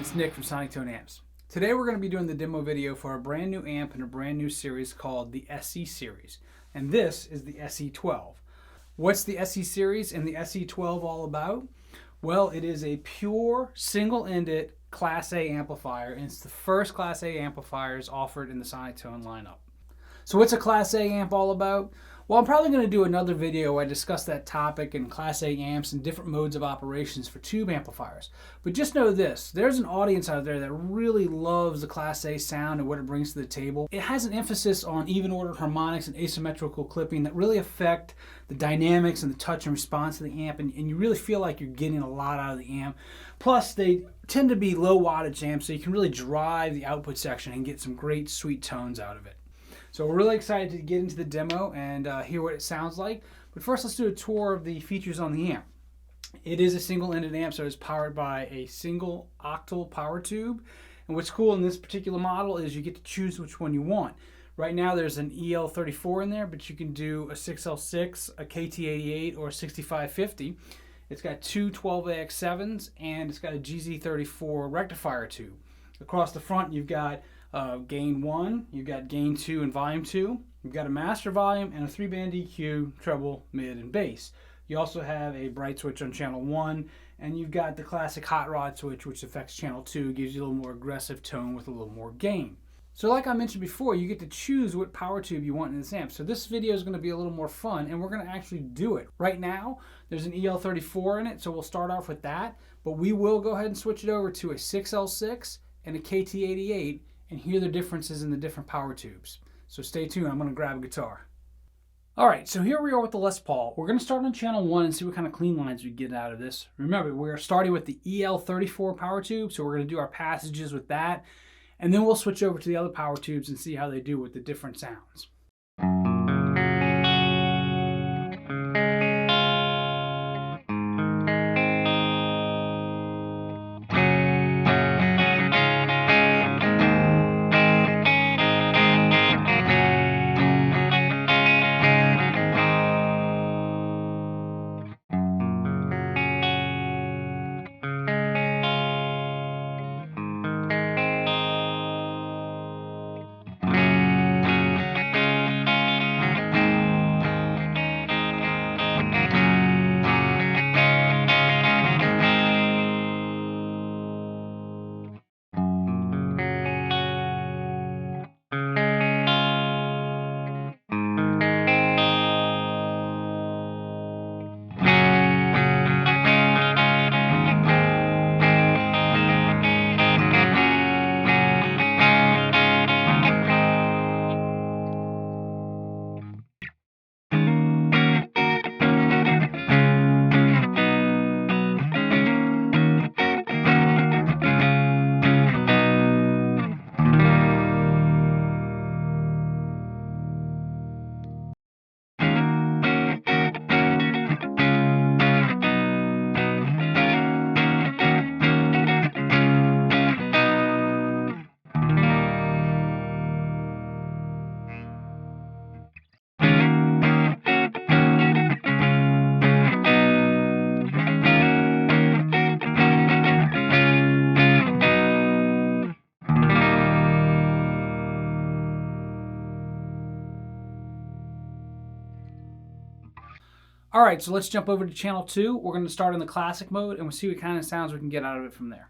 it's Nick from SonicTone Amps. Today we're going to be doing the demo video for a brand new amp in a brand new series called the SE series. And this is the SE-12. What's the SE series and the SE-12 all about? Well, it is a pure single-ended Class A amplifier, and it's the first Class A amplifiers offered in the SonicTone lineup. So what's a Class A amp all about? Well, I'm probably going to do another video where I discuss that topic and Class A amps and different modes of operations for tube amplifiers. But just know this, there's an audience out there that really loves the Class A sound and what it brings to the table. It has an emphasis on even-ordered harmonics and asymmetrical clipping that really affect the dynamics and the touch and response of the amp, and you really feel like you're getting a lot out of the amp. Plus, they tend to be low-wattage amps, so you can really drive the output section and get some great sweet tones out of it. So we're really excited to get into the demo and hear what it sounds like. But first, let's do a tour of the features on the amp. It is a single-ended amp, so it's powered by a single Octal power tube. And what's cool in this particular model is you get to choose which one you want. Right now, there's an EL34 in there, but you can do a 6L6, a KT88, or a 6550. It's got two 12AX7s, and it's got a GZ34 rectifier tube. Across the front, you've got gain 1, you've got gain 2 and volume 2, you've got a master volume and a 3-band EQ, treble, mid, and bass. You also have a bright switch on channel 1, and you've got the classic Hotrod switch, which affects channel 2, gives you a little more aggressive tone with a little more gain. So like I mentioned before, you get to choose what power tube you want in this amp. So this video is going to be a little more fun, and we're going to actually do it. Right now, there's an EL34 in it, so we'll start off with that, but we will go ahead and switch it over to a 6L6 and a KT88, and hear the differences in the different power tubes. So stay tuned, I'm going to grab a guitar. Alright, so here we are with the Les Paul. We're going to start on channel 1 and see what kind of clean lines we get out of this. Remember, we're starting with the EL34 power tube, so we're going to do our passages with that, and then we'll switch over to the other power tubes and see how they do with the different sounds. Alright, so let's jump over to channel 2. We're going to start in the classic mode and we'll see what kind of sounds we can get out of it from there.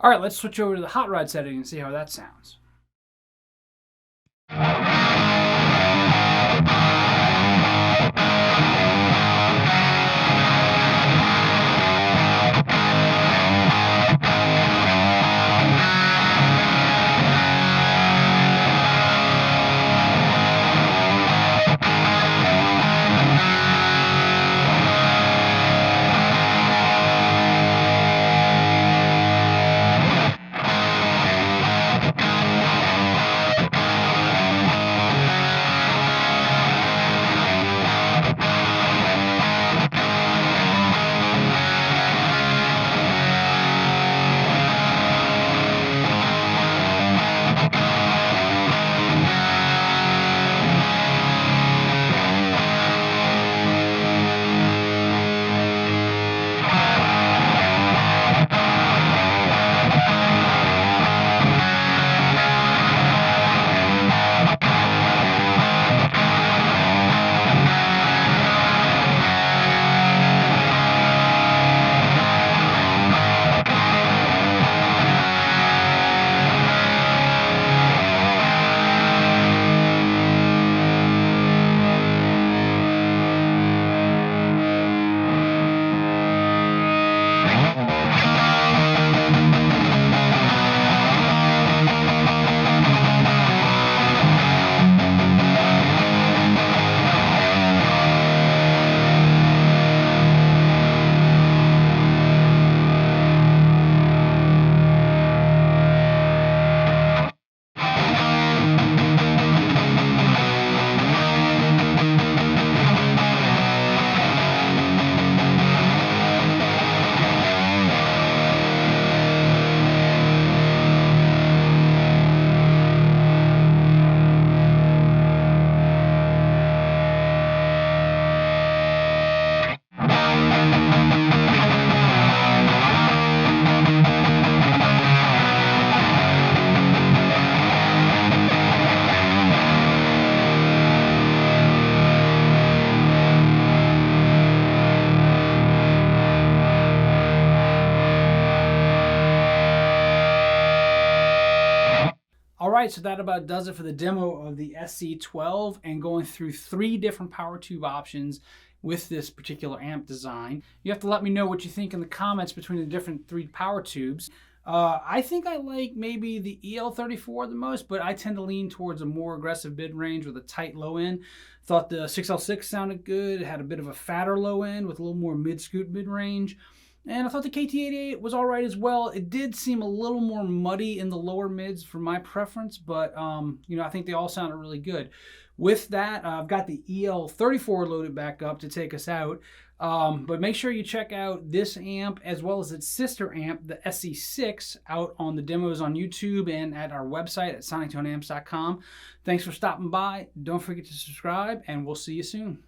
All right, let's switch over to the hot rod setting and see how that sounds. All right, so that about does it for the demo of the SE-12 and going through 3 different power tube options with this particular amp design. You have to let me know what you think in the comments between the different 3 power tubes. I think I like maybe the EL34 the most, but I tend to lean towards a more aggressive mid range with a tight low end. Thought the 6L6 sounded good. It had a bit of a fatter low end with a little more mid-scoot mid range. And I thought the KT88 was all right as well. It did seem a little more muddy in the lower mids for my preference, but you know, I think they all sounded really good. With that, I've got the EL34 loaded back up to take us out. But make sure you check out this amp as well as its sister amp, the SE6, out on the demos on YouTube and at our website at SonicToneAmps.com. Thanks for stopping by. Don't forget to subscribe, and we'll see you soon.